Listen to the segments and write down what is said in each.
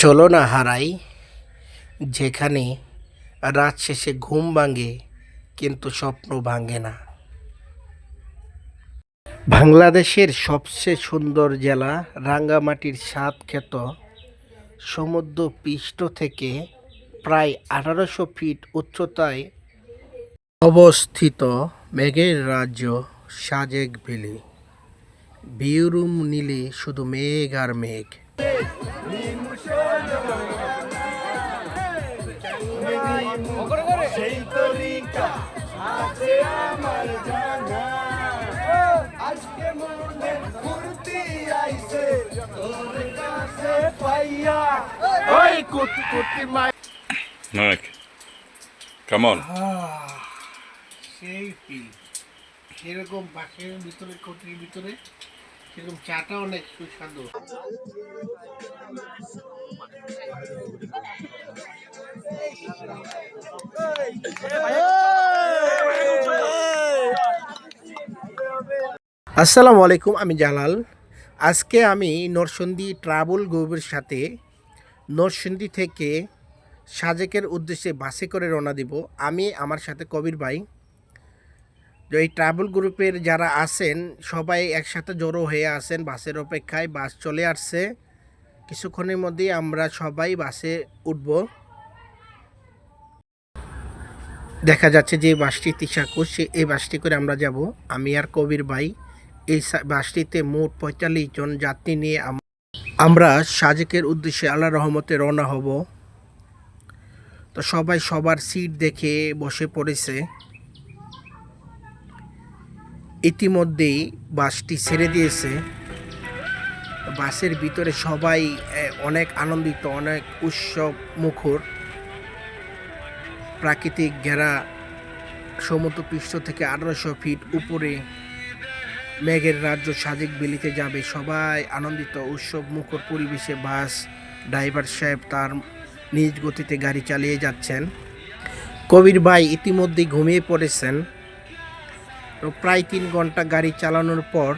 চলো না হারাই, যেখানে রাত শেষে ঘুম ভাঙে কিন্তু স্বপ্ন ভাঙে না। বাংলাদেশের সবচেয়ে সুন্দর জেলা রাঙ্গামাটির সাতক্ষেত সমুদ্র পৃষ্ঠ থেকে প্রায় ১৮০০ ফিট উচ্চতায় অবস্থিত মেঘের রাজ্য সাজেক ভ্যালি। ভিউরুম নিলে শুধু মেঘ আর মেঘ। সেই তরিকা আছে আমার জানা, আজকে মনে ফুর্তি আইছে তোর কাছে পাইয়া। ওই কুতকুতি মাই Mike, come on. সেই ফিল সেরকম বাসের ভিতরে কোটির ভিতরে সেরকম চাটা অনেক সুস্বাদু। আসসালামু আলাইকুম, আমি জালাল। আজকে আমি নরসিংদী ট্রাভেল গ্রুপের সাথে নরসিংদী থেকে সাজেকের উদ্দেশ্যে বাসে করে রওনা দিব। আমি আমার সাথে কবির ভাই। তো এই ট্রাভেল গ্রুপের যারা আছেন সবাই একসাথে জড়ো হয়ে আছেন বাসের অপেক্ষায়। বাস চলে আসছে, কিছুক্ষণের মধ্যেই আমরা সবাই বাসে উঠব। দেখা যাচ্ছে যে বাসটি তিশাকুর, এই বাসটি করে আমরা যাব, আমি আর কবির ভাই। এই বাসটিতে মোট ৪৫ জন যাত্রী নিয়ে আমরা সাজেকের উদ্দেশ্যে আল্লাহর রহমতে রওনা হব। তো সবাই সবার সিট দেখে বসে পড়েছে। ইতিমধ্যেই বাসটি ছেড়ে দিয়েছে। বাসের ভিতরে সবাই অনেক আনন্দিত, অনেক উৎসব মুখর। প্রাকৃতিক ঘেরা সমুদ্রপৃষ্ঠ থেকে ১৮০০ ফিট উপরে মেঘের রাজ্য সাজেক ভ্যালিতে যাবে। সবাই আনন্দিত, উৎসব মুখর পরিবেশে বাস ড্রাইভার সাহেব তার নিজ গতিতে গাড়ি চালিয়ে যাচ্ছেন। কবির ভাই ইতিমধ্যেই ঘুমিয়ে পড়েছেন। তো প্রায় ৩ ঘন্টা গাড়ি চালানোর পর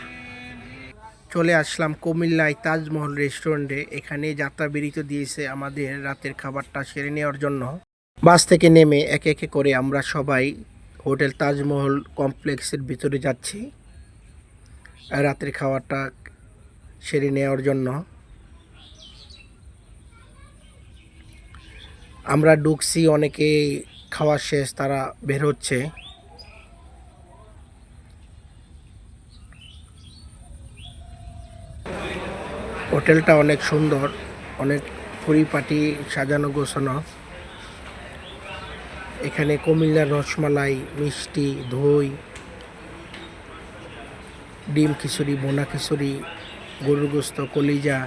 চলে আসলাম কুমিল্লায় তাজমহল রেস্টুরেন্টে। এখানে যাত্রা বিরতি দিয়েছে আমাদের রাতের খাবারটা সেরে নেওয়ার জন্য। বাস থেকে নেমে একে একে করে আমরা সবাই হোটেল তাজমহল কমপ্লেক্সের ভিতরে যাচ্ছি রাতের খাবারটা সেরে নেওয়ার জন্য। আমরা ঢুকছি, অনেকে খাওয়া শেষ, তারা বের হচ্ছে। হোটেলটা অনেক সুন্দর, অনেক পরিপাটি সাজানো গোছানো। এখানে কুমিল্লার রসমালাই, মিষ্টি, দই, ডিম খিচুড়ি, বোনা খিচুড়ি, গরুর গোস্ত, কলিজা,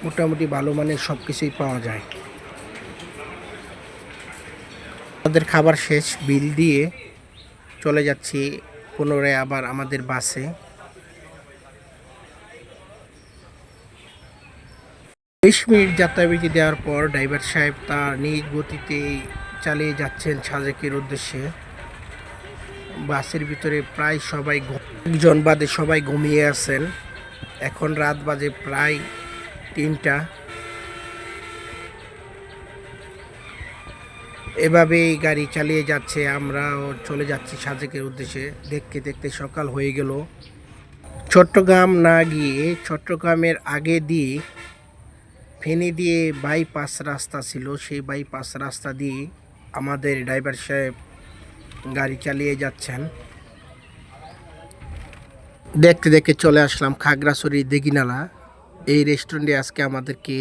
মোটামুটি ভালো মানের সব কিছুই পাওয়া যায়। আমাদের খাবার শেষ, বিল দিয়ে চলে যাচ্ছি পুনরায় আবার আমাদের বাসে। ২০ মিনিট যাত্রাবিরতি দেওয়ার পর ড্রাইভার সাহেব তার নিজ গতিতে চালিয়ে যাচ্ছেন সাজেকের উদ্দেশ্যে। বাসের ভিতরে প্রায় সবাই, একজন বাদে সবাই ঘুমিয়ে আছেন। এখন রাত বাজে প্রায় ৩টা। এভাবেই গাড়ি চালিয়ে যাচ্ছে, আমরাও চলে যাচ্ছি সাজেকের উদ্দেশ্যে। দেখতে দেখতে সকাল হয়ে গেল। চট্টগ্রাম না গিয়ে চট্টগ্রামের আগে দিয়ে ফেনী দিয়ে বাইপাস রাস্তা ছিল, সেই বাইপাস রাস্তা দিয়ে আমাদের ড্রাইভার সাহেব গাড়ি চালিয়ে যাচ্ছেন। দেখতে দেখতে চলে আসলাম খাগড়াছড়ি দিঘিনালা। এই রেস্টুরেন্টে আজকে আমাদেরকে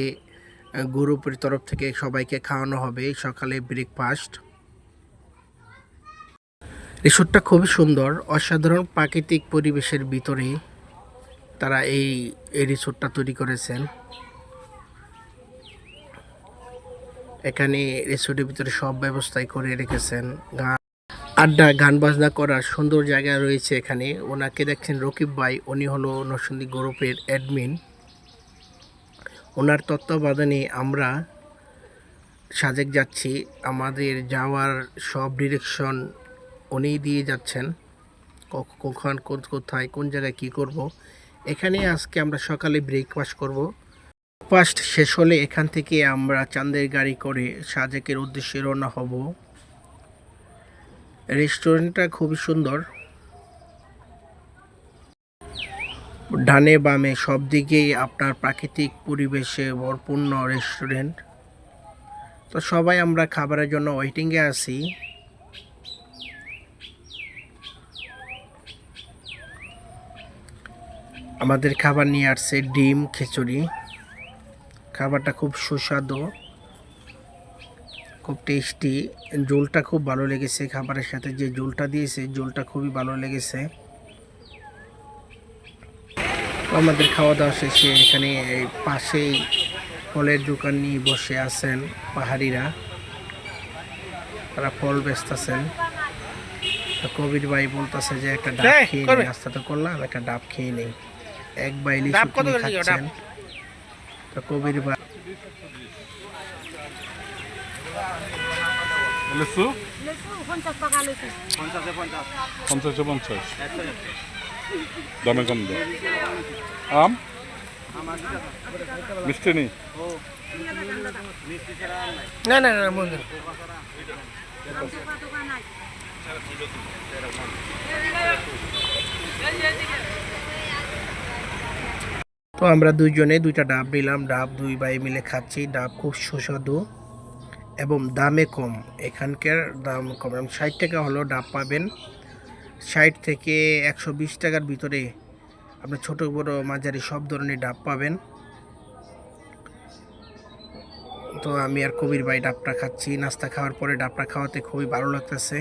গ্রুপের তরফ থেকে সবাইকে খাওয়ানো হবে সকালে ব্রেকফাস্ট। রিসোর্টটা খুবই সুন্দর, অসাধারণ প্রাকৃতিক পরিবেশের ভিতরে তারা এই রিসোর্টটা তৈরি করেছেন। এখানে রিসোর্টের ভিতরে সব ব্যবস্থাই করে রেখেছেন। আড্ডা, গান বাজনা করার সুন্দর জায়গা রয়েছে এখানে। ওনাকে দেখছেন রকিব ভাই, উনি হলো নরসিংদী গ্রুপের অ্যাডমিন। ওনার তত্ত্বাবধানে আমরা সাজেক যাচ্ছি। আমাদের যাওয়ার সব ডিরেকশন উনিই দিয়ে যাচ্ছেন, কখন কোথায় কোন জায়গায় কি করব। এখানে আজকে আমরা সকালে ব্রেকফাস্ট করব। ব্রেকফাস্ট শেষ হলে এখান থেকে আমরা চাঁদের গাড়ি করে সাজেকের উদ্দেশ্যে রওনা হব। রেস্টুরেন্টটা খুবই সুন্দর, ডানে বামে সব দিকেই আপনার প্রাকৃতিক পরিবেশে ভরপূর্ণ রেস্টুরেন্ট। তো সবাই আমরা খাবারের জন্য ওয়েটিংয়ে আছি। আমাদের খাবার নিয়ে আসছে ডিম খিচুড়ি। খাবারটা খুব সুস্বাদু, খুব টেস্টি। ঝোলটা খুব ভালো লেগেছে, খাবারের সাথে যে ঝোলটা দিয়েছে ঝোলটা খুবই ভালো লেগেছে। তো আমাদের খাওয়া দাওয়া শেষে এখানে পাশেই ফলের দোকান নিয়ে বসে আছেন পাহাড়িরা, তারা ফল বেচতেছেন। তো কবির ভাই বলতেছে যে একটা ডাব খেয়ে নেই, নাস্তা তো করলাম, একটা ডাব খেয়ে নেই। এক বাইলি খাচ্ছেন। তো কবির ভাই লেসু লেসু 50 টাকা লেসু। 50 দামে কম দাম। আম মিষ্টি নেই। না না না বন্ধু, তো আমরা দুইজনে দুইটা ডাব নিলাম। ডাব দুই ভাই মিলে খাচ্ছি। ডাব খুব সুস্বাদু এবং দামে কম। এখানকার দাম কম, 60 টাকা হলেও ডাব পাবেন। 60 থেকে 120 টাকার ভিতরে আপনি ছোট বড় মাঝারি সব ধরনের ডাব পাবেন। তো আমি আর কবির ভাই ডাবটা খাচ্ছি। নাস্তা খাওয়ার পরে ডাবটা খাওয়াতে খুবই ভালো লাগতেছে।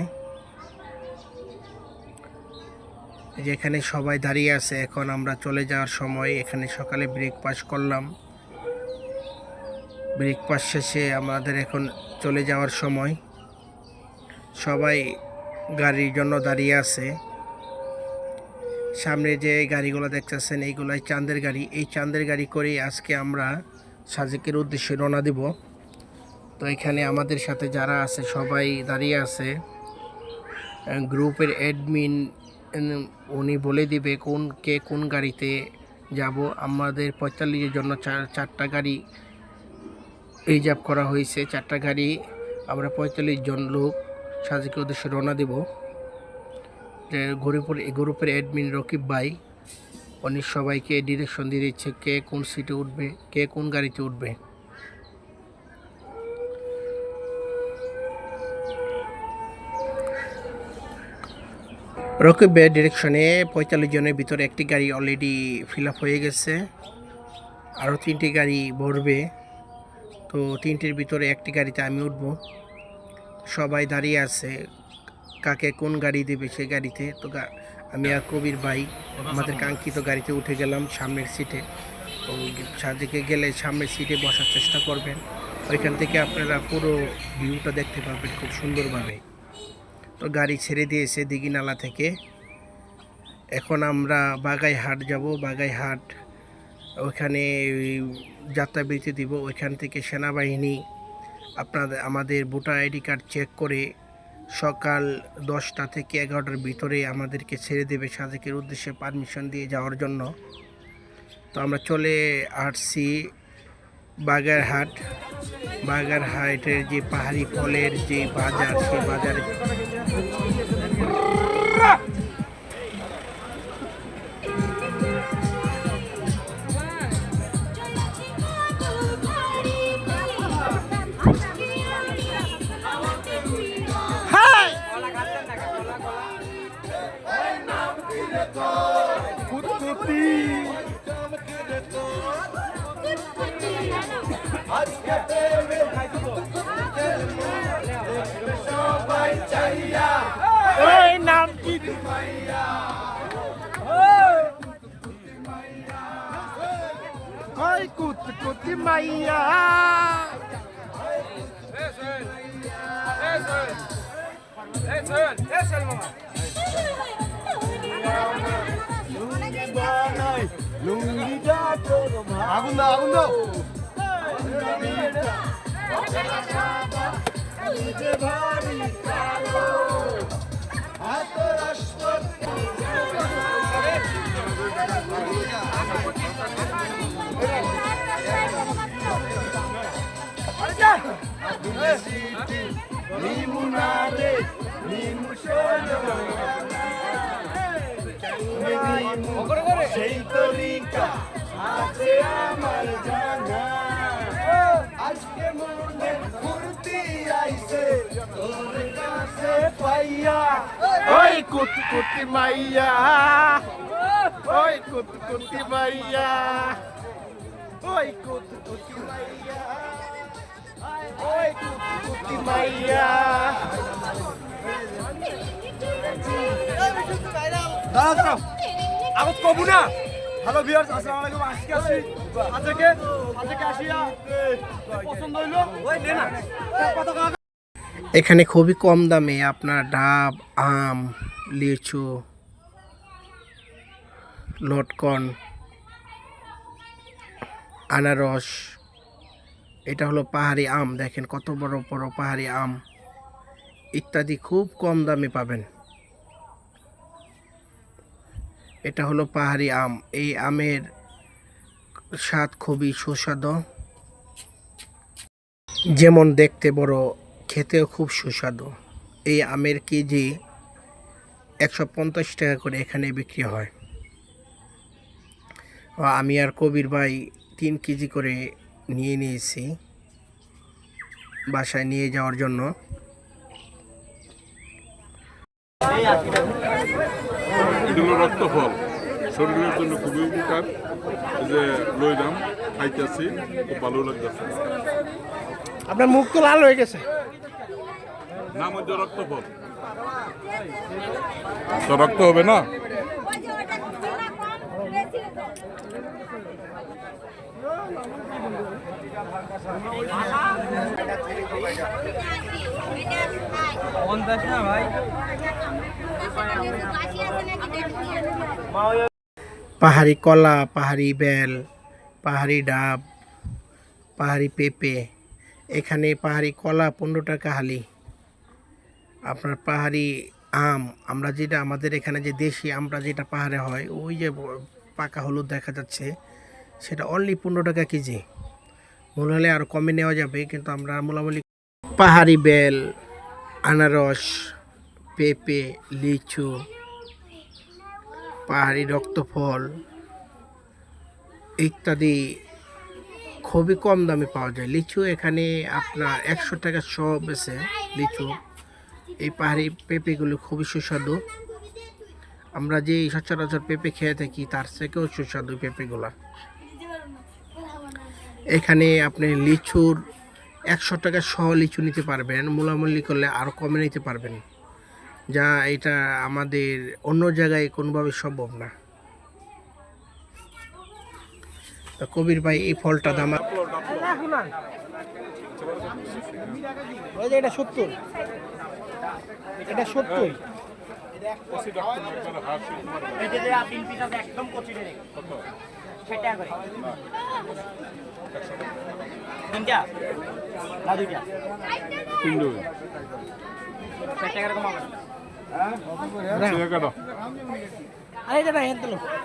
যেখানে সবাই দাঁড়িয়ে আছে, এখন আমরা চলে যাওয়ার সময়। এখানে সকালে ব্রেকফাস্ট করলাম, ব্রেকফাস্ট শেষে আমাদের এখন চলে যাওয়ার সময়। সবাই গাড়ির জন্য দাঁড়িয়ে আছে। সামনে যে গাড়িগুলো দেখতেছেন এইগুলাই চাঁদের গাড়ি। এই চাঁদের গাড়ি করেই আজকে আমরা সাজেকের উদ্দেশ্যে রওনা দেব। তো এখানে আমাদের সাথে যারা আছে সবাই দাঁড়িয়ে আছে। গ্রুপের অ্যাডমিন উনি বলে দিবে কে কোন গাড়িতে যাব। আমাদের 45 জন্য চারটা গাড়ি রিজার্ভ করা হয়েছে। চারটা গাড়ি, আমরা 45 জন লোক সাজেকের উদ্দেশ্যে রওনা দেব। যে গ্রুপের অ্যাডমিন রকিব ভাই, উনি সবাইকে ডিরেকশন দিয়ে দিচ্ছে কে কোন সিটে উঠবে, কে কোন গাড়িতে উঠবে। রকিব ভাইয়ের ডিরেকশনে 45 জনের ভিতরে একটি গাড়ি অলরেডি ফিল আপ হয়ে গেছে, আরও 3টি গাড়ি ভরবে। তো 3টির ভিতরে একটি গাড়িতে আমি উঠব। সবাই দাঁড়িয়ে আছে কাকে কোন গাড়ি দেবে সেই গাড়িতে। তো আমি আর কবির ভাই আমাদের কাঙ্ক্ষিত গাড়িতে উঠে গেলাম সামনের সিটে। তো সাজেকে গেলে সামনের সিটে বসার চেষ্টা করবেন, ওইখান থেকে আপনারা পুরো ভিউটা দেখতে পাবেন খুব সুন্দরভাবে। তো গাড়ি ছেড়ে দিয়েছে দিঘিনালা থেকে। এখন আমরা বাগাইহাট যাব। বাগাইহাট ওইখানে যাত্রাবিরতি দিব। ওইখান থেকে সেনাবাহিনী আমাদের ভোটার আইডি কার্ড চেক করে সকাল 10টা থেকে 11টার ভিতরে আমাদেরকে ছেড়ে দেবে সাজেকের উদ্দেশ্যে পারমিশন দিয়ে যাওয়ার জন্য। তো আমরা চলে আসছি বাগেরহাট। বাগেরহাটের যে পাহাড়ি ফলের যে বাজার, সেই বাজারে কুতকুতি মাইয়া আগুন দাও, আগুন দাও। নিমু না রে নিমু সেই তরিকা আছে আমার জানা আজকে মনে ফুর্তি আইছে তোর কাছে পাইয়া ওই কুতকুতি মাইয়া ওই কুতকুতি মাইয়া ওই কুতকুতি মাইয়া ওই কুতকুতি মাইয়া দাঁড়াও আগত কবু না হ্যালো ভিউয়ার্স আসসালামু আলাইকুম আজকে আসিয়া পছন্দ হইলো ওই নে না কত এখানে খুবই কম দামে আপনার ডাব, আম, লিচু, লটকন, আনারস, এটা হলো পাহাড়ি আম, দেখেন কত বড় বড় পাহাড়ি আম ইত্যাদি খুব কম দামে পাবেন। এটা হলো পাহাড়ি আম, এই আমের স্বাদ খুবই সুস্বাদু, যেমন দেখতে বড় খেতেও খুব সুস্বাদু। এই আমের কেজি 150 টাকা করে এখানে বিক্রি হয়। আমি আর কবির ভাই 3 কেজি করে নিয়ে নিয়েছি বাসায় নিয়ে যাওয়ার জন্য। এগুলো রক্তফল, শরীরের জন্য খুবই উপকার। এই যে লইলাম, খাইতেছি, খুব ভালো লাগতেছে। আপনার মুখ তো লাল হয়ে গেছে। নাম হচ্ছে রক্তফল। তো রক্ত হবে না? পাহাড়ি কলা, পাহাড়ি বেল, পাহাড়ি ডাব, পাহাড়ি পেঁপে, এখানে পাহাড়ি কলা 15 টাকা হালি। আপনার পাহাড়ি আম, আমরা যেটা আমাদের এখানে যে দেশি আমরা যেটা পাহাড়ে হয় ওই যে পাকা হলুদ দেখা যাচ্ছে, সেটা অনলি 15 টাকা কেজি। মূল হলে আরও কমে নেওয়া যাবে, কিন্তু আমরা মূলামূলি পাহাড়ি বেল, আনারস, পেঁপে, লিচু, পাহাড়ি রক্তফল ইত্যাদি খুবই কম দামে পাওয়া যায়। লিচু এখানে আপনার 100 টাকা সহ বেছে লিচু। এই পাহাড়ি পেঁপেগুলো খুবই সুস্বাদু, আমরা যে সচরাচর পেঁপে খেয়ে থাকি তার থেকেও সুস্বাদু পেঁপেগুলা। এখানে আপনি লিচুর 100 টাকা সহ লিচু নিতে পারবেন, মূলামূলি করলে আরও কমে নিতে পারবেন, যা এটা আমাদের অন্য জায়গায় কোনোভাবে সম্ভব না। তো কবির ভাই এই ফলটা দাম এটা 70, এটা 70।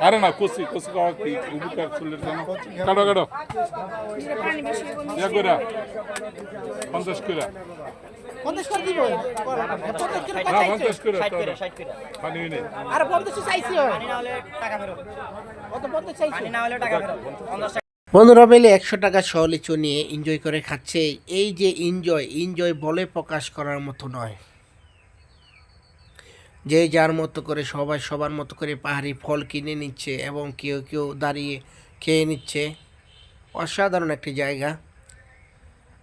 আরে না, কষি কষি খাওয়া কি উপকার চুলের জন্য। কাটো কাটো 50 করে। 50 করে দিব। না 50 করে পানি নেই। আর 50 চাইছি পানি না হলে টাকা ফেরত। কত 50 চাইছি পানি না হলে টাকা ফেরত। বন্ধুরা মিলে 100 টাকা সহ লিচু নিয়ে এনজয় করে খাচ্ছে। এই যে এনজয় বলে প্রকাশ করার মতো নয়। যে যার মতো করে সবাই সবার মতো করে পাহাড়ি ফল কিনে নিচ্ছে এবং কেউ কেউ দাঁড়িয়ে খেয়ে নিচ্ছে। অসাধারণ একটি জায়গা।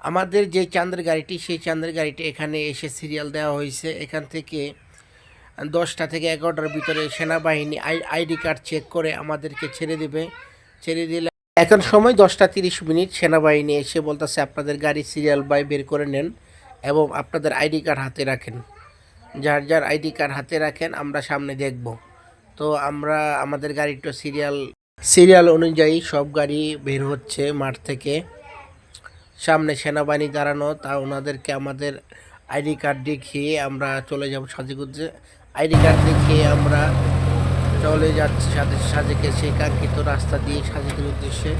আমাদের যে চাঁদের গাড়িটি, সেই চাঁদের গাড়িটি এখানে এসে সিরিয়াল দেওয়া হয়েছে। এখান থেকে 10টা থেকে 11টার ভিতরে সেনাবাহিনী আইডি কার্ড চেক করে আমাদেরকে ছেড়ে দিবে। ছেড়ে দিলে এখন সময় 10টা 30 মিনিট, সেনাবাহিনী এসে বলতেছে আপনাদের গাড়ি সিরিয়াল বাই বের করে নেন এবং আপনাদের আইডি কার্ড হাতে রাখেন। যার যার আইডি কার্ড হাতে রাখেন, আমরা সামনে দেখব। তো আমরা আমাদের গাড়িটা সিরিয়াল অনুযায়ী সব গাড়ি বের হচ্ছে মাঠ থেকে। সামনে সেনাবাহিনী দাঁড়ানো, তা ওনাদেরকে আমাদের আইডি কার্ড দেখিয়ে আমরা চলে যাব সাজেগুজে। আইডি কার্ড দেখিয়ে আমরা চলে যাচ্ছি সাজেকে, সেই কাঙ্ক্ষিত রাস্তা দিয়ে সাজেকের উদ্দেশ্যে।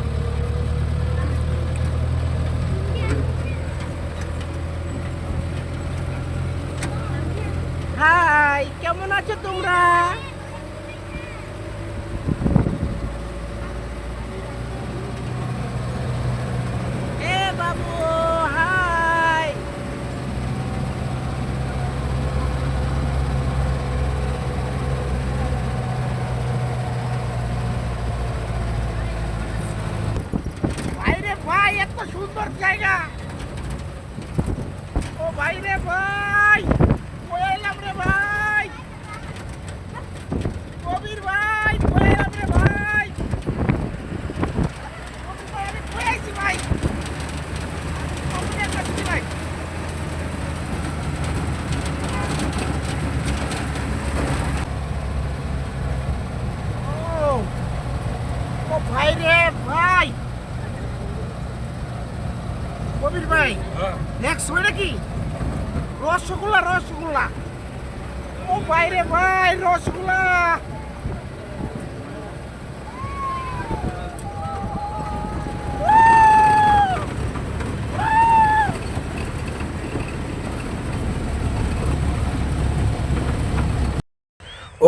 এত সুন্দর জায়গা। ও ভাই রে ভাই, কই এলাম রে ভাই, কবির ভাই, কই এলাম রে ভাই, কবির ভাই, আমি কই আইছি ভাই, কবিরের কাছে ভাই। ও ও ভাই রে ভাই, কবির ভাই, নেক্সট হয় নাকি রসগোল্লা? রসগোল্লা, ও ভাই রে ভাই, রসগোল্লা।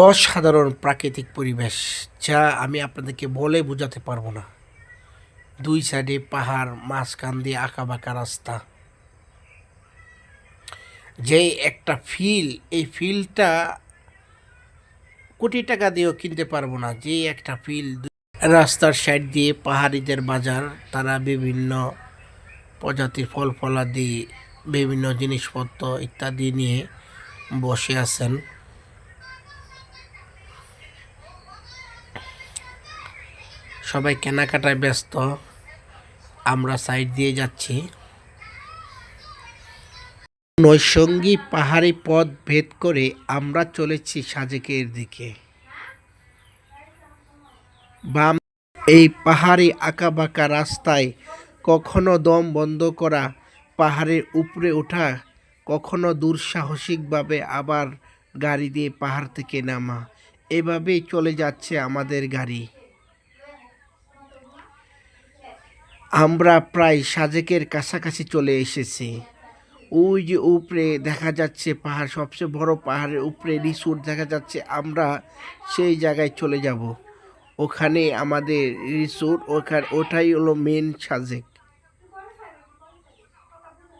অসাধারণ প্রাকৃতিক পরিবেশ, যা আমি আপনাদেরকে বলে বোঝাতে পারবো না। দুই সাইডে পাহাড়, মাঝখান দিয়ে আঁকা বাঁকা রাস্তা, যে একটা ফিল, এই ফিলটা কোটি টাকা দিয়েও কিনতে পারবো না। যে একটা ফিল, রাস্তার সাইড দিয়ে পাহাড়িদের বাজার, তারা বিভিন্ন প্রজাতির ফল ফলাদি, বিভিন্ন জিনিসপত্র ইত্যাদি নিয়ে বসে আছেন। সবাই কেনাকাটায় ব্যস্ত, আমরা সাইড দিয়ে যাচ্ছি। নৈসঙ্গী পাহাড়ি পথ ভেদ করে আমরা চলেছি সাজেকের দিকে। বাম এই পাহাড়ি আঁকাবাঁকা রাস্তায় কখনো দম বন্ধ করা, পাহাড়ের উপরে ওঠা, কখনো দুঃসাহসিকভাবে আবার গাড়ি দিয়ে পাহাড় থেকে নামা, এভাবেই চলে যাচ্ছে আমাদের গাড়ি। আমরা প্রায় সাজেকের কাছাকাছি চলে এসেছি। ওই যে উপরে দেখা যাচ্ছে পাহাড়, সবচেয়ে বড় পাহাড়ের উপরে রিসোর্ট দেখা যাচ্ছে। আমরা সেই জায়গায় চলে যাব, ওখানে আমাদের রিসোর্ট, ওটাই হলো মেন সাজেক।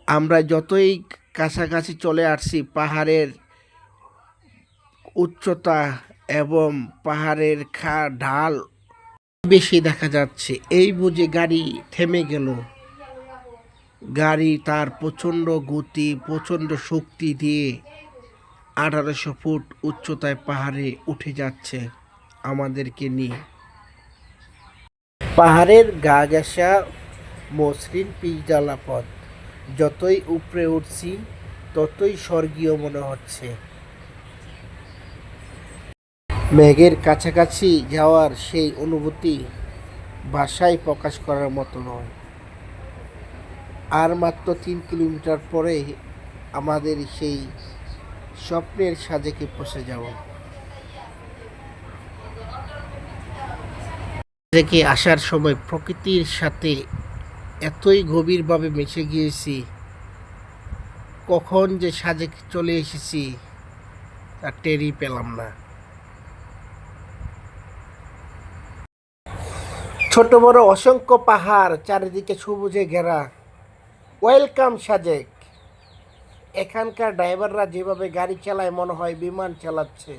আমরা যতই কাছাকাছি চলে আসছি, পাহাড়ের উচ্চতা এবং পাহাড়ের ঢাল বেশি দেখা যাচ্ছে। এই বুঝে গাড়ি থেমে গেল। গাড়ি তার প্রচণ্ড গতি, প্রচণ্ড শক্তি দিয়ে 1800 ফুট উচ্চতায় পাহাড়ে উঠে যাচ্ছে আমাদেরকে নিয়ে। পাহাড়ের গা ঘেঁষা মসৃণ পিচঢালা পথ, যতই উপরে উঠছি ততই স্বর্গীয় মনে হচ্ছে। মেঘের কাছাকাছি যাওয়ার সেই অনুভূতি ভাষায় প্রকাশ করার মতো নয়। আর মাত্র 3 কিলোমিটার পরে আমাদের সেই স্বপ্নের সাজেকে পৌঁছে যাব। সাজেকে আসার সময় প্রকৃতির সাথে এতই গভীরভাবে মিশে গিয়েছি, কখন যে সাজেক চলে এসেছি তা টেরই পেলাম না। ছোট বড় অসংখ্য পাহাড়, চারিদিকে সবুজে ঘেরা। ওয়েলকাম সাজেক। এখানকার ড্রাইভাররা যেভাবে গাড়ি চালায় মনে হয় বিমান চালাচ্ছে।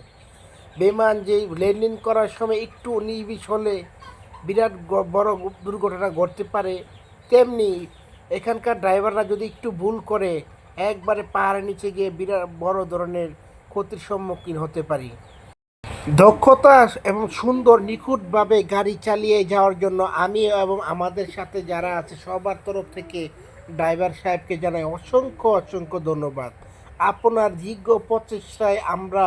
বিমান যে ল্যান্ডিং করার সময় একটু নির্বিষ হলে বিরাট বড় দুর্ঘটনা ঘটতে পারে, তেমনি এখানকার ড্রাইভাররা যদি একটু ভুল করে একবারে পাহাড়ের নিচে গিয়ে বিরাট বড় ধরনের ক্ষতির সম্মুখীন হতে পারি। দক্ষতা এবং সুন্দর নিখুঁতভাবে গাড়ি চালিয়ে যাওয়ার জন্য আমি এবং আমাদের সাথে যারা আছে সবার তরফ থেকে ড্রাইভার সাহেবকে জানাই অসংখ্য অসংখ্য ধন্যবাদ। আপনার দীর্ঘ প্রচেষ্টায় আমরা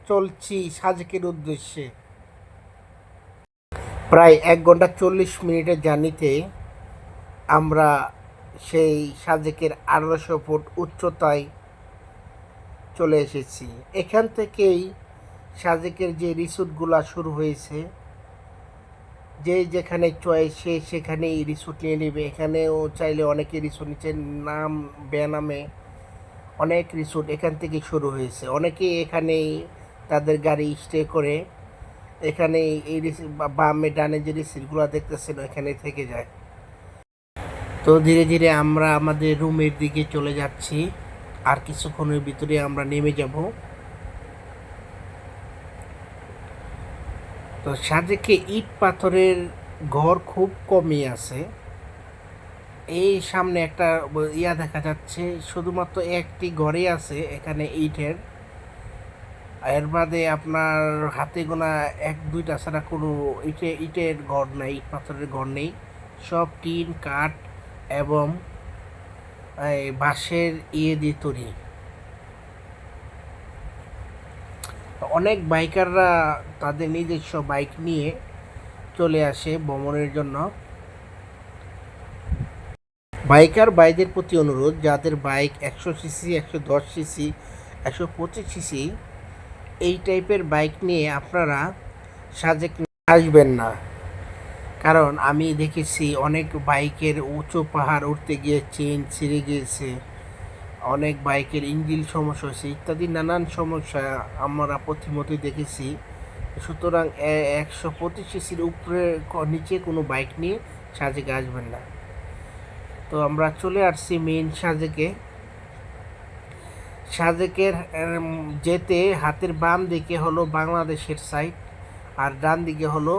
চলছি সাজেকের উদ্দেশ্যে। প্রায় 1 ঘন্টা 40 মিনিটের জার্নিতে আমরা সেই সাজেকের 1800 ফুট উচ্চতায় চলে এসেছি। এখান থেকেই সাজেকের যে রিসোর্টগুলো শুরু হয়েছে, যে যেখানে চয়েস সে সেখানেই রিসোর্ট নিয়ে নেবে। এখানেও চাইলে অনেকে রিসোর্ট নিচ্ছে, নাম বেনামে অনেক রিসোর্ট এখান থেকে শুরু হয়েছে। অনেকেই এখানেই তাদের গাড়ি স্টে করে এখানে এই বামে ডানে যে রিসোর্টগুলো দেখতেছেন এখানে থেকে যায়। তো ধীরে ধীরে আমরা আমাদের রুমের দিকে চলে যাচ্ছি, আর কিছুক্ষণের ভিতরে আমরা নেমে যাব। তো সাজেকে ইট পাথরের ঘর খুব কমই আছে। এই সামনে একটা ইয়া দেখা যাচ্ছে, শুধুমাত্র একটি ঘরই আছে এখানে ইটের। এর বাদে আপনার হাতে গোনা এক দুইটা ছাড়া কোনো ইটের ঘর নেই, ইট পাথরের ঘর নেই। সব টিন কাঠ এবং এই বাঁশের ইয়ে দিয়ে তৈরি। অনেক বাইকাররা তাদের নিজস্ব বাইক নিয়ে চলে আসে ভ্রমণের জন্য। বাইকার ভাইদের প্রতি অনুরোধ, যাদের বাইক 100 সিসি, 110 সিসি, 125 সিসি এই টাইপের বাইক নিয়ে আপনারা সাজেক আসবেন না। কারণ আমি দেখেছি অনেক বাইকের উঁচু পাহাড় উঠতে গিয়ে চেইন ছিঁড়ে গিয়েছে, অনেক বাইকের ইঞ্জিন সমস্যা হয়েছে ইত্যাদি নানান সমস্যা আমরা প্রতিমতই দেখেছি। সুতরাং 125 সিসির উপরে নিচে কোনো বাইক নিয়ে সাজেকে আসবেন না। তো আমরা চলে আসছি মেইন সাজেকে। সাজেকের যেতে হাতের বাম দিকে হলো বাংলাদেশের সাইড, আর ডান দিকে হলো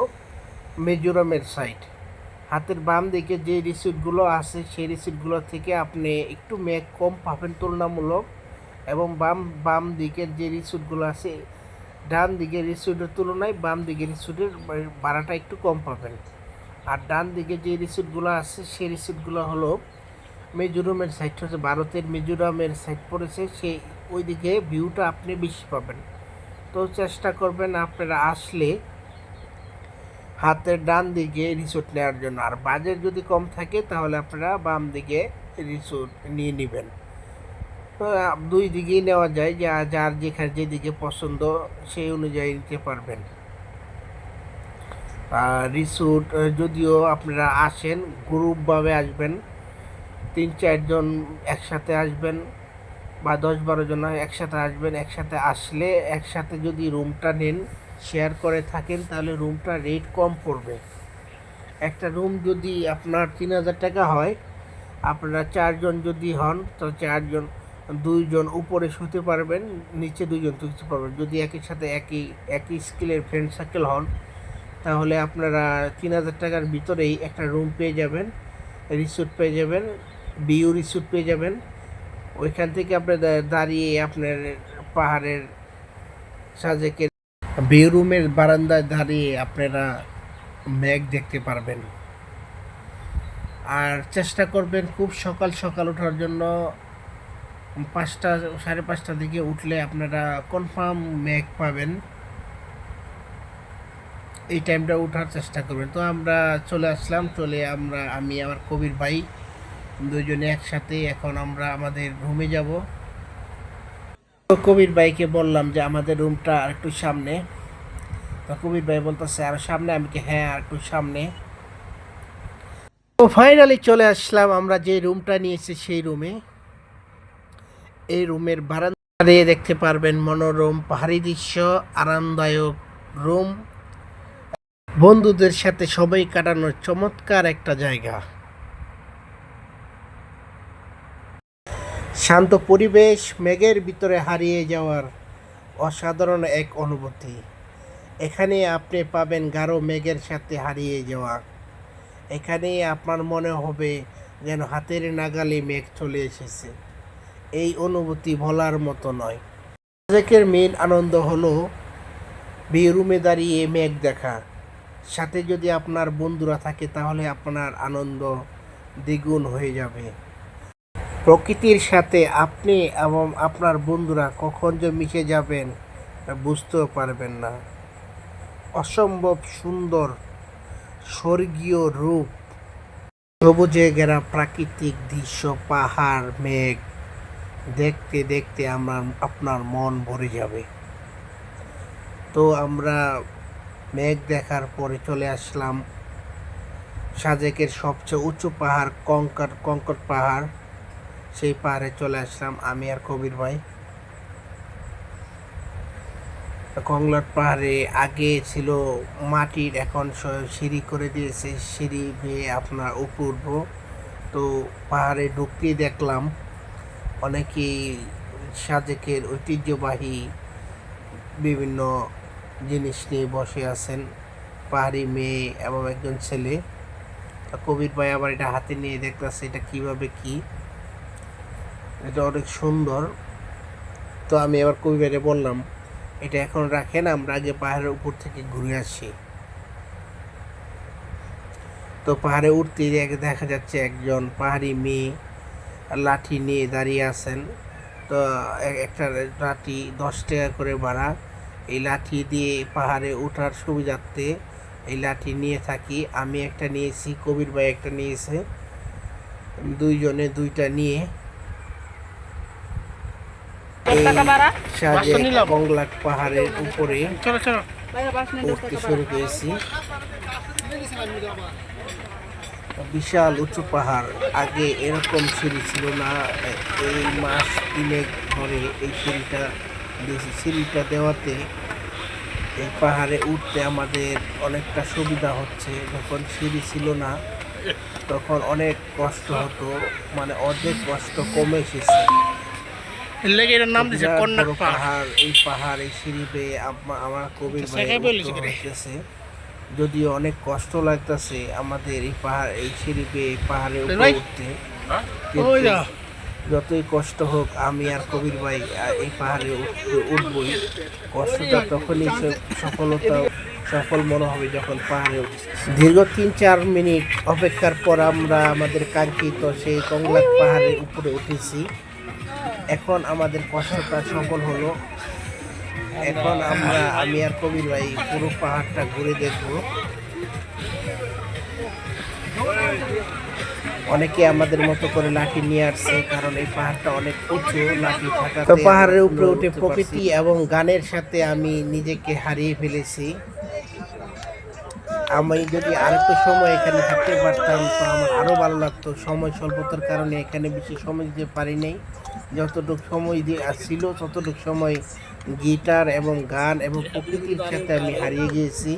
মিজোরামের সাইড। হাতের বাম দিকে যে রিসিটগুলো আছে সেই রিসিটগুলো থেকে আপনি একটু মেঘ কম পাবেন তুলনামূলক, এবং বাম দিকের যে রিসিটগুলো আছে ডান দিকের রিসিটের তুলনায় বাম দিকের রিসিটের ভাড়াটা একটু কম পাবেন। আর ডান দিকে যে রিসিটগুলো আছে সেই রিসিটগুলো হলো মিজোরামের সাইড, হচ্ছে ভারতের মিজোরামের সাইড পড়েছে, সেই ওইদিকে ভিউটা আপনি বেশি পাবেন। তো চেষ্টা করবেন আপনারা আসলে হাতের ডান দিকে রিসোর্ট নেওয়ার জন্য। আর বাজেট যদি কম থাকে তাহলে আপনারা বাম দিকে রিসোর্ট নিয়ে নেবেন। তো দুই দিকেই নেওয়া যায়, যার যেখানে যেদিকে পছন্দ সেই অনুযায়ী নিতে পারবেন। রিসোর্ট যদিও আপনারা আসেন গ্রুপভাবে আসবেন, 3-4 জন একসাথে আসবেন বা 10-12 জন একসাথে আসবেন। একসাথে আসলে একসাথে যদি রুমটা নেন, শেয়ার করে থাকেন, তাহলে রুমটা রেট কম পড়বে। একটা রুম যদি আপনার 3000 টাকা হয়, আপনারা 4 জন যদি হন তো 4 জন, 2 জন উপরে শুতে পারবেন, নিচে 2 জন শুতে পারবেন। যদি একই সাথে একই স্কেলের ফ্রেন্ড সার্কেল হন, তাহলে আপনারা 3000 টাকার ভিতরেই একটা রুম পেয়ে যাবেন, রিসোর্ট পেয়ে যাবেন, বিউ রিসোর্ট পেয়ে যাবেন। ওইখান থেকে আপনার দাঁড়িয়ে আপনার পাহাড়ের সাজেকের ভিউ রুমের বারান্দায় দাঁড়িয়ে আপনারা মেঘ দেখতে পারবেন। আর চেষ্টা করবেন খুব সকাল সকাল ওঠার জন্য। 5টা 5:30টার দিকে উঠলে আপনারা কনফার্ম মেঘ পাবেন। এই টাইমটা ওঠার চেষ্টা করবেন। তো আমরা চলে আসলাম, আমি আমার কবির ভাই দুজনে একসাথে এখন আমরা আমাদের রুমে যাব। তো কবির ভাইকে বললাম যে আমাদের রুমটা আর একটু সামনে। তো কবির ভাই বলতেছে আর সামনে, আমি কি হ্যাঁ আর একটু সামনে। তো ফাইনালি চলে আসলাম আমরা যে রুমটা নিয়েছি সেই রুমে। এই রুমের বারান্দা দিয়ে দেখতে পারবেন মনোরম পাহাড়ি দৃশ্য, আরামদায়ক রুম, বন্ধুদের সাথে সবাই কাটানোর চমৎকার একটা জায়গা। শান্ত পরিবেশ, মেঘের ভিতরে হারিয়ে যাওয়ার অসাধারণ এক অনুভূতি। এখানে আপনি পাবেন গাঢ় মেঘের সাথে হারিয়ে যাওয়া। এখানে আপনার মনে হবে যেন হাতের নাগালে মেঘ চলে এসেছে। এই অনুভূতি বলার মতো নয়। সাজেকের মেন আনন্দ হলো ভিউ রুমে দাঁড়িয়ে মেঘ দেখা। সাথে যদি আপনার বন্ধুরা থাকে তাহলে আপনার আনন্দ দ্বিগুণ হয়ে যাবে। প্রকৃতির সাথে আপনি এবং আপনার বন্ধুরা কখন যে মিশে যাবেন বুঝতেও পারবেন না। অসম্ভব সুন্দর স্বর্গীয় রূপ, সবুজে ঘেরা প্রাকৃতিক দৃশ্য, পাহাড়, মেঘ দেখতে দেখতে আপনার মন ভরে যাবে। তো আমরা মেঘ দেখার পরে চলে আসলাম সাজেকের সবচেয়ে উঁচু পাহাড়, কঙ্কর পাহাড়। সেই পাহাড়ে চলে আসলাম আমি আর কবির ভাই। কংলার পাহাড়ে আগে ছিল মাটির, এখন সিঁড়ি করে দিয়েছে, সিঁড়ি বেয়ে আপনার উপর উঠবো। তো পাহাড়ে ঢুকতেই দেখলাম অনেকেই সাজেকের ঐতিহ্যবাহী বিভিন্ন জিনিস নিয়ে বসে আছেন, পাহাড়ি মেয়ে এবং একজন ছেলে। তা কবির ভাই আবার এটা হাতে নিয়ে দেখতেছে এটা কিভাবে কি, এটা অনেক সুন্দর। তো আমি আবার কবির ভাইরে বললাম এটা এখন রাখেন, আমরা আগে পাহাড়ের উপর থেকে ঘুরে আসি। তো পাহাড়ে উঠতে দেখা যাচ্ছে একজন পাহাড়ি মেয়ে লাঠি নিয়ে দাঁড়িয়ে আছেন। তো একটা লাঠি 10 টাকা করে ভাড়া। এই লাঠি দিয়ে পাহাড়ে ওঠার সুবিধার্থে এই লাঠি নিয়ে থাকি। আমি একটা নিয়েছি, কবির ভাই একটা নিয়েছে, দুইজনে দুইটা নিয়ে এই সাজেক কংলাক পাহাড়ের উপরে উঠতে শুরু করেছি। বিশাল উঁচু পাহাড়, আগে এরকম সিঁড়ি ছিল না। এই মাস 3 ধরে এই সিঁড়িটা দিয়েছি। সিঁড়িটা দেওয়াতে এই পাহাড়ে উঠতে আমাদের অনেকটা সুবিধা হচ্ছে। যখন সিঁড়ি ছিল না তখন অনেক কষ্ট হতো, মানে অর্ধেক কষ্ট কমে এসেছে। বড় পাহাড়, এই পাহাড় এই সিঁড়ি বেয়ে আমার কবির ভাই হইতেছে, যদিও অনেক কষ্ট লাগতেছে আমাদের এই পাহাড় এই সিঁড়ি বেয়ে পাহাড়ে উপরে উঠতে। কিন্তু যতই কষ্ট হোক আমি আর কবির ভাই এই পাহাড়ে উঠবই। কষ্টটা তখনই সফল মনে হবে যখন পাহাড়ে উঠি। দীর্ঘ 3-4 মিনিট অপেক্ষার পর আমরা আমাদের কাঙ্ক্ষিত সেই কংলাক পাহাড়ের উপরে উঠেছি। এখন আমাদের কষ্টটা সফল হলো। এখন আমি আর কবির ভাই পুরো পাহাড়টা ঘুরে দেখব। অনেকে আমাদের মতো করে লাঠি নিয়ে আসছে, কারণ এই পাহাড়টা অনেক উঁচু। লাঠি থাকাতে পাহাড়ের উপরে উঠে প্রকৃতি এবং গানের সাথে আমি নিজেকে হারিয়ে ফেলেছি। আমি যদি আরেকটু সময় এখানে থাকতে পারতাম তো আমার আরো ভালো লাগতো। সময় স্বল্পতার কারণে এখানে বেশি সময় দিতে পারি নাই। যতটুকু সময় দিয়ে আসছিল ততটুকু সময় গিটার এবং গান এবং প্রকৃতির সাথে আমি হারিয়ে গিয়েছি।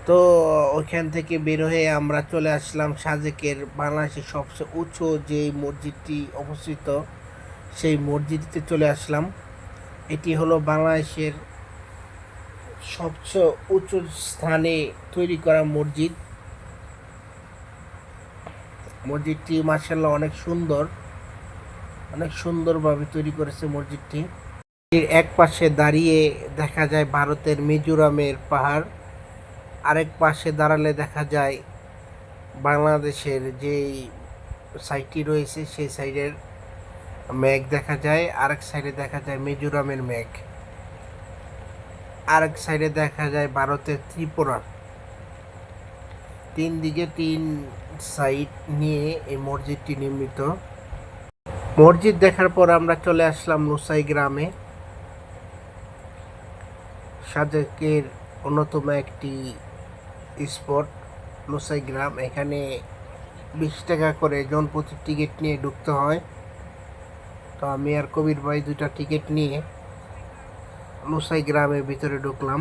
তো ওইখান থেকে বের হয়ে আমরা চলে আসলাম সাজেকের বাংলাদেশের সবচেয়ে উঁচু যে মসজিদটি অবস্থিত, সেই মসজিদটিতে চলে আসলাম। এটি হলো বাংলাদেশের সবচেয়ে উঁচু স্থানে তৈরি করা মসজিদ। মসজিদটি মাশাআল্লাহ অনেক সুন্দর, অনেক সুন্দরভাবে তৈরি করেছে মসজিদটি। এর এক পাশে দাঁড়িয়ে দেখা যায় ভারতের মিজোরামের পাহাড়, আরেক পাশে দাঁড়ালে দেখা যায় বাংলাদেশের যেই সাইডটি রয়েছে সেই সাইডের মেঘ দেখা যায়, আরেক সাইডে দেখা যায় মিজোরামের মেঘ, আরেক সাইডে দেখা যায় ভারতের ত্রিপুরা। 3 দিকে 3 সাইড নিয়ে এই মসজিদটি নির্মিত। মসজিদ দেখার পর আমরা চলে আসলাম লুসাই গ্রামে, সাজেকের অন্যতম একটি স্পট লুসাই গ্রাম। এখানে 20 টাকা করে জনপ্রতি টিকিট নিয়ে ঢুকতে হয়। তো আমি আর কবির ভাই 2টা টিকিট নিয়ে লুসাই গ্রামের ভিতরে ঢুকলাম।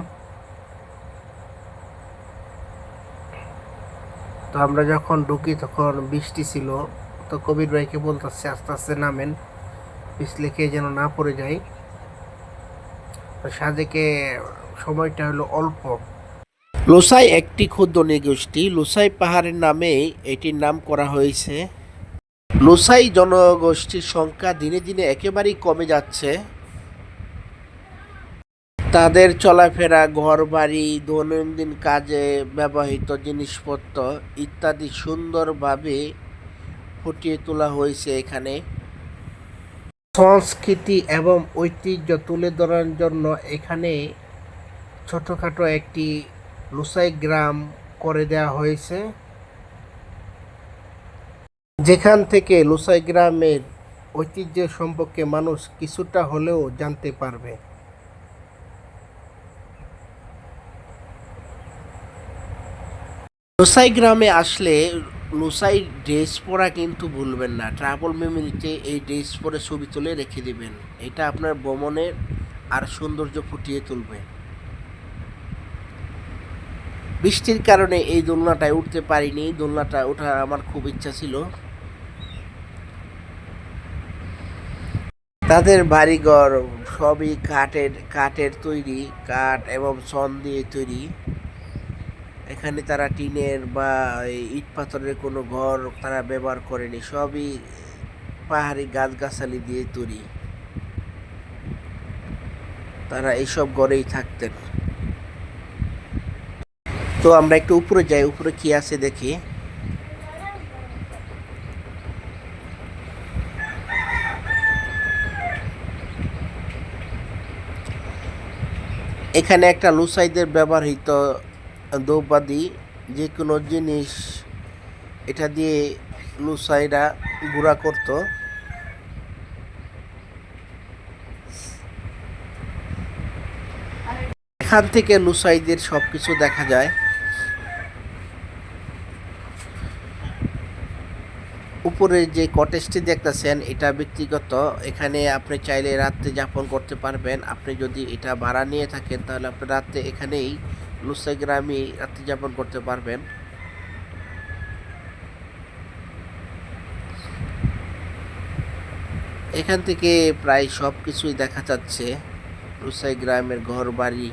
তো আমরা যখন ঢুকি তখন বৃষ্টি ছিল। তো কবির ভাইকে বলতেছে আস্তে আস্তে নামেন, পিছলে খেয়ে যেন না পড়ে যায়। সাজেকে সময়টা হলো অল্প। লোসাই একটি ক্ষুদ্র নৃগোষ্ঠী। লোসাই পাহাড়ের নামে এটির নাম করা হয়েছে। লোসাই জনগোষ্ঠীর সংখ্যা দিনে দিনে একেবারেই কমে যাচ্ছে। তাদের চলাফেরা, ঘরবাড়ি, দৈনন্দিন কাজে ব্যবহৃত জিনিসপত্র ইত্যাদি সুন্দরভাবে ফুটিয়ে তোলা হয়েছে এখানে। সংস্কৃতি এবং ঐতিহ্য তুলে ধরার জন্য এখানে ছোটোখাটো একটি লুসাই গ্রাম করে দেওয়া হয়েছে, যেখান থেকে লুসাই গ্রামের ঐতিহ্য সম্পর্কে মানুষ কিছুটা হলেও জানতে পারবে। লুসাই গ্রামে আসলে লুসাই ড্রেস পরা কিন্তু ভুলবেন না। ট্রাভেল মেমোরিতে এই ড্রেস পরে ছবি তুলে রেখে দিবেন। এটা আপনার ভ্রমণের আর সৌন্দর্য ফুটিয়ে তুলবে। বৃষ্টির কারণে এই দোলনাটায় উঠতে পারিনি। দোলনাটা ওঠার আমার খুব ইচ্ছা ছিল। তাদের বাড়িঘর সবই কাঠের তৈরি, কাঠ এবং ছন দিয়ে তৈরি। এখানে তারা টিনের বা এই ইট পাথরের কোনো ঘর তারা ব্যবহার করেনি, সবই পাহাড়ি গাছগাছালি দিয়ে তৈরি। তারা এইসব ঘরেই থাকতেন। তো আমরা একটু উপরে যাই, উপরে কি আছে দেখি। এখানে একটা লুসাইদের ব্যবহৃত দ্রব্যাদি, যে কোনো জিনিস এটা দিয়ে লুসাইরা গুঁড়া করত। এখান থেকে লুসাইদের সবকিছু দেখা যায়। উপরে যে কটেজটি দেখতেছেন এটা ব্যক্তিগত, এখানে আপনি চাইলে রাত্রে যাপন করতে পারবেন। আপনি যদি এটা ভাড়া নিয়ে থাকেন তাহলে আপনি রাত্রে এখানেই লুসাই গ্রামে রাত্রি যাপন করতে পারবেন। এখান থেকে প্রায় সব কিছুই দেখা যাচ্ছে, লুসাই গ্রামের ঘর বাড়ি,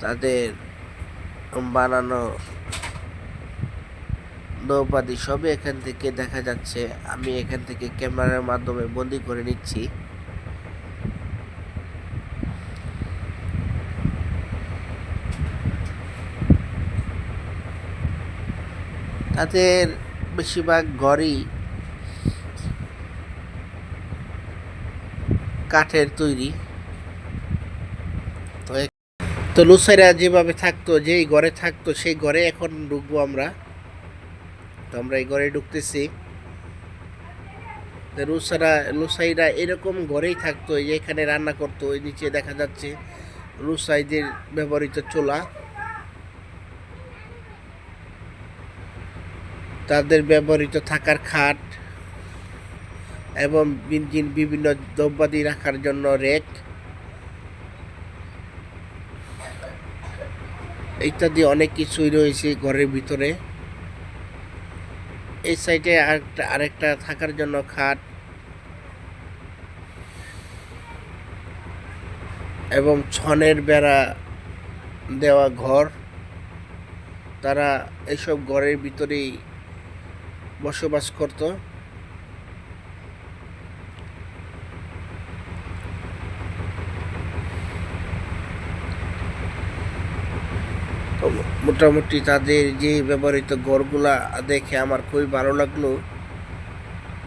তাদের বানানো নৌবাদি সবই এখান থেকে দেখা যাচ্ছে। আমি এখান থেকে ক্যামেরার মাধ্যমে বন্দি করে নিচ্ছি। তাদের বেশিরভাগ ঘরই কাঠের তৈরি। তো লুসাইরা যেভাবে থাকতো, যেই ঘরে থাকতো সেই ঘরে এখন ঢুকবো আমরা। তো আমরা এই ঘরে ঢুকতেছি। লুসাইরা এরকম ঘরেই থাকতো, এই যে এখানে রান্না করতো। ওই নিচে দেখা যাচ্ছে লুসাইদের ব্যবহৃত চুলা, তাদের ব্যবহৃত থাকার খাট এবং বিভিন্ন দ্রব্যাদি রাখার জন্য রেক ইত্যাদি অনেক কিছুই রয়েছে ঘরের ভিতরে। এই সাইডে আরেকটা থাকার জন্য খাট এবং ছনের বেড়া দেওয়া ঘর। তারা এইসব ঘরের ভিতরেই বসবাস করত। তো মোটামুটি তাদের যে ব্যবহৃত ঘরগুলা দেখে আমার খুবই ভালো লাগলো।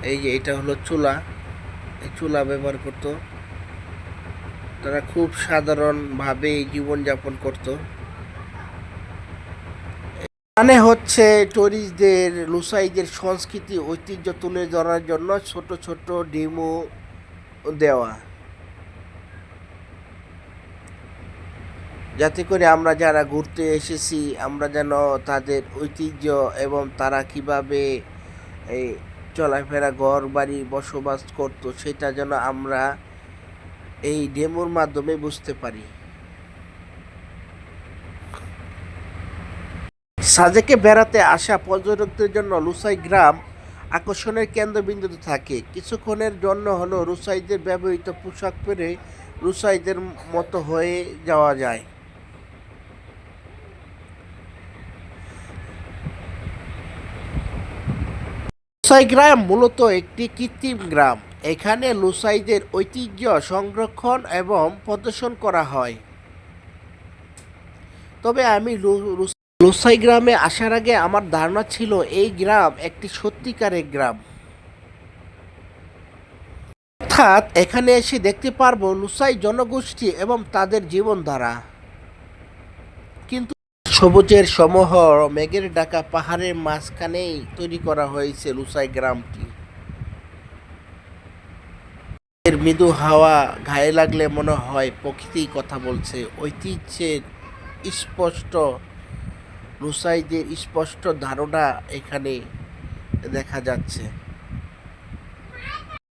এই যে এটা হলো চুলা, এই চুলা ব্যবহার করত। তারা খুব সাধারণভাবে জীবনযাপন করত। মানে হচ্ছে টুরিস্টদের লুসাইদের সংস্কৃতি ঐতিহ্য তুলে ধরার জন্য ছোট ছোট ডেমো দেওয়া, যাতে করে আমরা যারা ঘুরতে এসেছি আমরা যেন তাদের ঐতিহ্য এবং তারা কিভাবে এই চলাফেরা ঘর বাড়ি বসবাস করতো সেটা যেন আমরা এই ডেমোর মাধ্যমে বুঝতে পারি। সাজেকে বেড়াতে আসা পর্যটকদের জন্য লুসাই গ্রাম আকর্ষণের কেন্দ্রবিন্দুতে থাকে। কিছুক্ষণের জন্য হলো লুসাইদের ব্যবহৃত পোশাক পরে লুসাইদের মতো হয়ে যাওয়া যায়। লুসাই গ্রাম মূলত একটি কৃত্রিম গ্রাম। এখানে লুসাইদের ঐতিহ্য সংরক্ষণ এবং প্রদর্শন করা হয়। তবে আমি লুসাই গ্রামে আসার আগে আমার ধারণা ছিল এই গ্রাম একটি সত্যিকারের গ্রাম, অর্থাৎ এখানে এসে দেখতে পারবো লুসাই জনগোষ্ঠী এবং তাদের জীবনধারা। কিন্তু সবুজের সমারোহ, মেঘের ঢাকা পাহাড়ের মাঝখানেই তৈরি করা হয়েছে লুসাই গ্রামটি। এর মৃদু হাওয়া গায়ে লাগলে মনে হয় প্রকৃতি কথা বলছে। ঐতিহ্যের স্পষ্ট লুসাইদের স্পষ্ট ধারণা এখানে দেখা যাচ্ছে।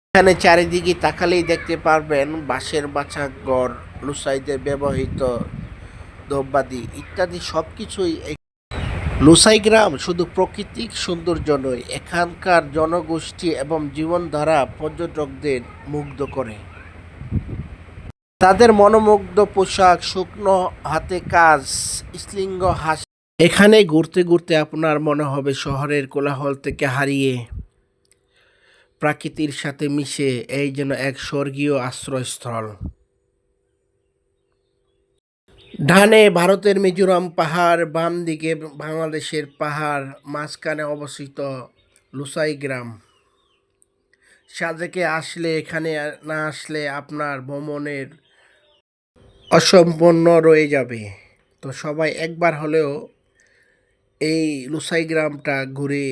এখানে চারিদিকে তাকালেই দেখতে পারবেন বাঁশের বাছা ঘর, লুসাইদের ব্যবহৃত দ্রব্যাদি ইত্যাদি সবকিছুই। লুসাই গ্রাম শুধু প্রাকৃতিক সৌন্দর্য নয়, এখানকার জনগোষ্ঠী এবং জীবনধারা পর্যটকদের মুগ্ধ করে। তাদের মনোমুগ্ধ পোশাক, শুকনো হাতে কাজ, স্লিঙ্গ হাসি এখানে ঘুরতে ঘুরতে আপনার মনে হবে শহরের কোলাহল থেকে হারিয়ে প্রকৃতির সাথে মিশে এই যেন এক স্বর্গীয় আশ্রয়স্থল। ডানে ভারতের মিজোরাম পাহাড়, বাম দিকে বাংলাদেশের পাহাড়, মাঝখানে অবস্থিত লুসাই গ্রাম। সাজেকে আসলে, এখানে না আসলে আপনার ভ্রমণের অসম্পূর্ণ রয়ে যাবে। তো সবাই একবার হলেও এই লুসাই গ্রামটা ঘুরে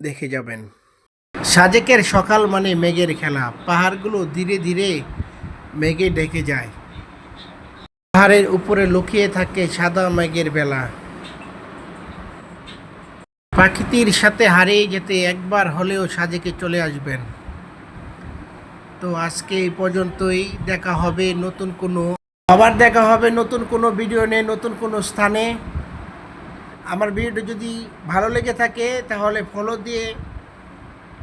দেখে যাবেন। সাজেকের সকাল মানে মেঘের খেলা, পাহাড়গুলো ধীরে ধীরে মেঘে ঢেকে যায়, পাহাড়ের উপরে লুকিয়ে থাকে সাদা মেঘের বেলা। প্রকৃতির সাথে হারিয়ে যেতে একবার হলেও সাজেকে চলে আসবেন। তো আজকে এই পর্যন্তই, আবার দেখা হবে নতুন কোনো ভিডিও নিয়ে, নতুন কোনো স্থানে। আমার ভিডিওটা যদি ভালো লেগে থাকে তাহলে ফলো দিয়ে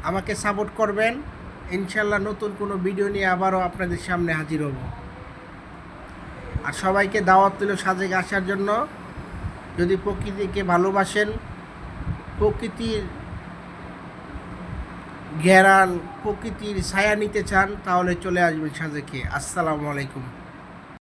আমাকে সাপোর্ট করবেন। ইনশাল্লাহ নতুন কোনো ভিডিও নিয়ে আবারও আপনাদের সামনে হাজির হব। আর সবাইকে দাওয়াত দিল সাজেকে আসার জন্য। যদি প্রকৃতিকে ভালোবাসেন, প্রকৃতির ঘেরান, প্রকৃতির ছায়া নিতে চান, তাহলে চলে আসবেন সাজেকে। আসসালামু আলাইকুম।